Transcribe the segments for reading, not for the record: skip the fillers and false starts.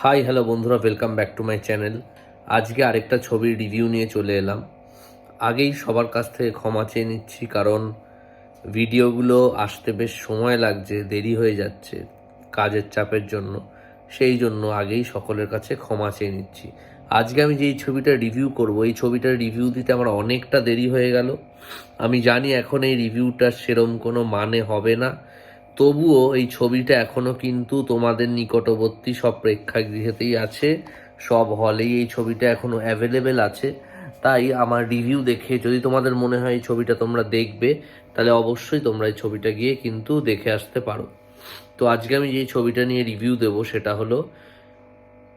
Hi hello বন্ধুরা, welcome back to my channel. আজকে আরেকটা ছবির রিভিউ নিয়ে চলে এলাম। আগেই সবার কাছ থেকে ক্ষমা চেয়ে নিচ্ছি, কারণ ভিডিওগুলো আসতে বেশ সময় লাগছে, দেরি হয়ে যাচ্ছে কাজের চাপের জন্য। সেই জন্য আগেই সকলের কাছে ক্ষমা চেয়ে নিচ্ছি। আজকে আমি যেই ছবিটা রিভিউ করব, এই ছবিটার রিভিউ দিতে আমার অনেকটা দেরি হয়ে গেল। আমি জানি এখন এই রিভিউটার সেরম কোনো মানে হবে না, তবুও এই ছবিটা এখনও কিন্তু তোমাদের নিকটবর্তী সব প্রেক্ষাগৃহেতেই আছে, সব হলেই এই ছবিটা এখনও অ্যাভেলেবেল আছে। তাই আমার রিভিউ দেখে যদি তোমাদের মনে হয় এই ছবিটা তোমরা দেখবে, তাহলে অবশ্যই তোমরা এই ছবিটা গিয়ে কিন্তু দেখে আসতে পারো। তো আজকে আমি যে ছবিটা নিয়ে রিভিউ দেব সেটা হলো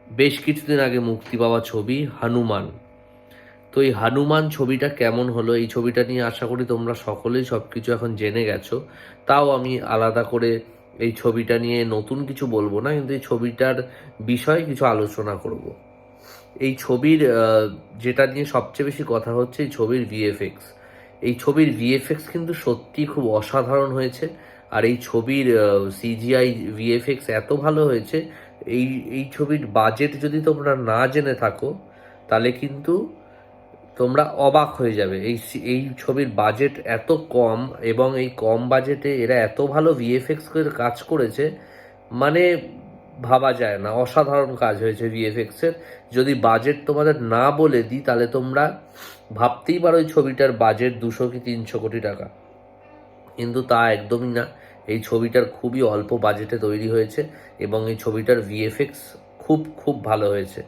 বেশ কিছুদিন আগে মুক্তি পাওয়া ছবি হনুমান। তো এই হনুমান ছবিটা কেমন হলো, এই ছবিটা নিয়ে আশা করি তোমরা সকলেই সব কিছু এখন জেনে গেছো। তাও আমি আলাদা করে এই ছবিটা নিয়ে নতুন কিছু বলবো না, কিন্তু এই ছবিটার বিষয়ে কিছু আলোচনা করব। এই ছবির যেটা নিয়ে সবচেয়ে বেশি কথা হচ্ছে এই ছবির ভিএফএক্স। এই ছবির ভিএফএক্স কিন্তু সত্যি খুব অসাধারণ হয়েছে। আর এই ছবির সিজিআই ভিএফএক্স এত ভালো হয়েছে, এই এই ছবির বাজেট যদি তোমরা না জেনে থাকো তাহলে কিন্তু তোমরা অবাক হয়ে যাবে। এই ছবির বাজেট এত কম, এবং এই কম বাজেটে এরা এত ভালো ভিএফএক্স এর কাজ করেছে, মানে ভাবা যায় না। অসাধারণ কাজ হয়েছে ভিএফএক্স এর। যদি বাজেট তোমাদের না বলে দিই তাহলে তোমরা ভাবতেই পারো এই ছবিটার বাজেট 200 কি 300 কোটি টাকা, কিন্তু তা একদমই না। এই ছবিটার খুবই অল্প বাজেটে তৈরি হয়েছে, এবং এই ছবিটার ভিএফএক্স খুব খুব ভালো হয়েছে।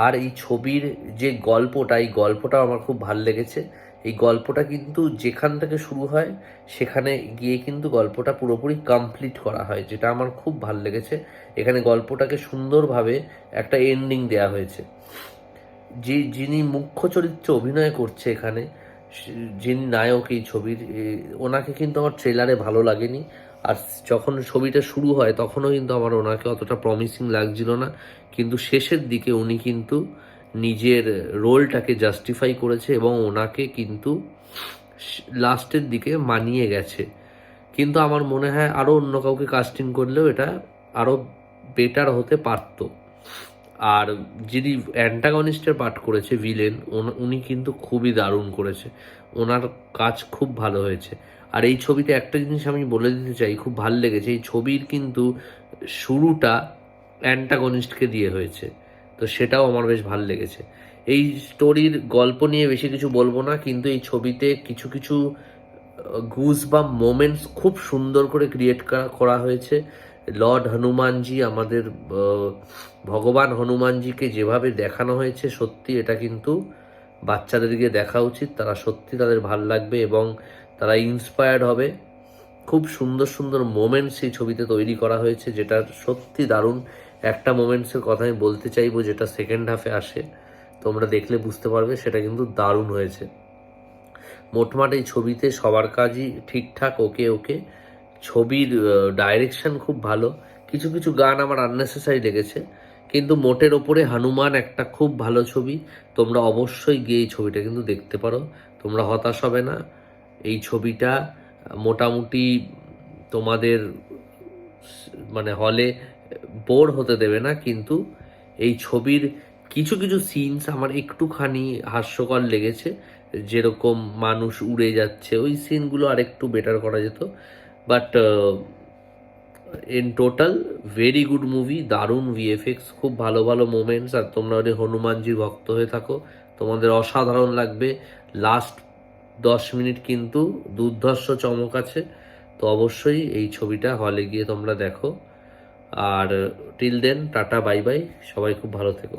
আর এই ছবির যে গল্পটা, এই গল্পটাও আমার খুব ভালো লেগেছে। এই গল্পটা কিন্তু যেখান থেকে শুরু হয় সেখানে গিয়ে কিন্তু গল্পটা পুরোপুরি কমপ্লিট করা হয়, যেটা আমার খুব ভালো লেগেছে। এখানে গল্পটাকে সুন্দরভাবে একটা এন্ডিং দেওয়া হয়েছে। যিনি মুখ্য চরিত্রে অভিনয় করছে এখানে, যিনি নায়ক এই ছবির, ওনাকে কিন্তু আমার ট্রেলারে ভালো লাগেনি। আর যখন ছবিটা শুরু হয় তখনও কিন্তু আমার ওনাকে অতটা প্রমিসিং লাগছিল না, কিন্তু শেষের দিকে উনি কিন্তু নিজের রোলটাকে জাস্টিফাই করেছে, এবং ওনাকে কিন্তু লাস্টের দিকে মানিয়ে গেছে। কিন্তু আমার মনে হয় আরও অন্য কাউকে কাস্টিং করলেও এটা আরও বেটার হতে পারতো। আর যিনি অ্যান্টাগনিস্টের পার্ট করেছে, ভিলেন, উনি কিন্তু খুবই দারুণ করেছে। ওনার কাজ খুব ভালো হয়েছে। আর এই ছবিতে একটা জিনিস আমি বলে দিতে চাই, খুব ভালো লেগেছে, এই ছবির কিন্তু শুরুটা অ্যান্টাগনিস্টকে দিয়ে হয়েছে। তো সেটাও আমার বেশ ভালো লেগেছে। এই স্টোরির গল্প নিয়ে বেশি কিছু বলবো না, কিন্তু এই ছবিতে কিছু কিছু গুজ বা মোমেন্টস খুব সুন্দর করে ক্রিয়েট করা হয়েছে। লর্ড হনুমানজি, আমাদের ভগবান হনুমানজিকে যেভাবে দেখানো হয়েছে, সত্যি এটা কিন্তু বাচ্চাদেরকে দেখা উচিত। তারা সত্যি, তাদের ভাল লাগবে এবং তারা ইন্সপায়ার্ড হবে। খুব সুন্দর সুন্দর মোমেন্টস এই ছবিতে তৈরি করা হয়েছে, যেটা সত্যি দারুণ। একটা মোমেন্টসের কথা আমি বলতে চাইবো, যেটা সেকেন্ড হাফে আসে, তোমরা দেখলে বুঝতে পারবে, সেটা কিন্তু দারুণ হয়েছে। মোটমাট এই ছবিতে সবার কাজই ঠিকঠাক, ওকে ওকে। ছবির ডাইরেকশন খুব ভালো। কিছু কিছু গান আমার আননেসেসারি লেগেছে, কিন্তু মোটের ওপরে হনুমান একটা খুব ভালো ছবি। তোমরা অবশ্যই গিয়ে এই ছবিটা কিন্তু দেখতে পারো, তোমরা হতাশ হবে না। এই ছবিটা মোটামুটি তোমাদের মানে হলে বোর হতে দেবে না, কিন্তু এই ছবির কিছু কিছু সিনস আমার একটুখানি হাস্যকর লেগেছে। যেরকম মানুষ উড়ে যাচ্ছে, ওই সিনগুলো আরেকটু বেটার করা যেত। But in total very good movie, দারুণ ভিএফএক্স, খুব ভালো ভালো মোমেন্টস। আর তোমরা যদি হনুমানজির ভক্ত হয়ে থাকো, তোমাদের অসাধারণ লাগবে। লাস্ট 10 মিনিট কিন্তু দুর্ধর্ষ চমক আছে। তো অবশ্যই এই ছবিটা হলে গিয়ে তোমরা দেখো। আর till then, tata, bye bye, সবাই খুব ভালো থেকো।